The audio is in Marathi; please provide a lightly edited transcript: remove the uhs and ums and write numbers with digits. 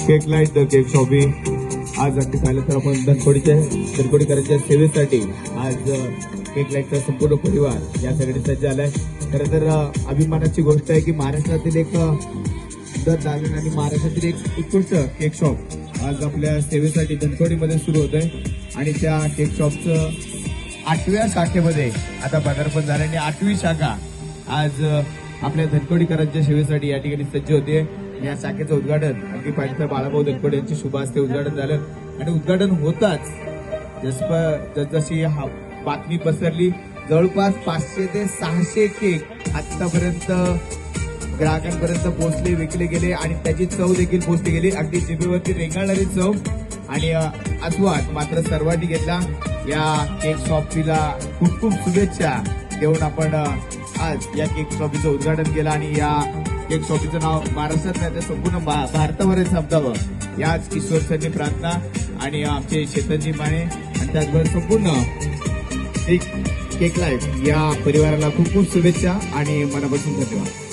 Cake light the cake shoppe आज अगदी पाहिलं तर आपण धनकोडीकरांच्या सेवेसाठी आज केक लाईटचा संपूर्ण परिवार यासाठी सज्ज आलाय. खरं तर अभिमानाची गोष्ट आहे की महाराष्ट्रातील एक दालन आणि महाराष्ट्रातील एक उत्कृष्ट केक शॉप आज आपल्या सेवेसाठी धनकोडीमध्ये सुरू होत आहे आणि त्या केक शॉपचं 8व्या शाखेमध्ये आता पदार्पण झालं आणि 8वी शाखा आज आपल्या धनकोडीकरांच्या सेवेसाठी या ठिकाणी सज्ज होते. या शाखेचं उद्घाटन अगदी पाहिजे बाळाभाऊ धनकोडे यांच्या शुभ हस्ते उद्घाटन झालं आणि उद्घाटन होताच जशी बातमी पसरली जवळपास 500 ते 600 केक आतापर्यंत ग्राहकांपर्यंत पोहोचले विकले गेले आणि त्याची चव देखील पोहोचली गेली. अगदी जिभेवरती रेंगाळणारी चव आणि आस्वाद मात्र सर्वांनी घेतला. या केक शॉपीला खूप खूप शुभेच्छा देऊन आपण आज या केक शॉपीचं उद्घाटन केलं आणि या केक शॉपीचं नाव महाराष्ट्रात नाही तर संपूर्ण भारतावर समजावं याच ईश्वरचरणी प्रार्थना आणि आमचे शेतनजी माने आणि त्याचबरोबर संपूर्ण केक लाईफ या परिवाराला खूप खूप शुभेच्छा आणि मनापासून धन्यवाद.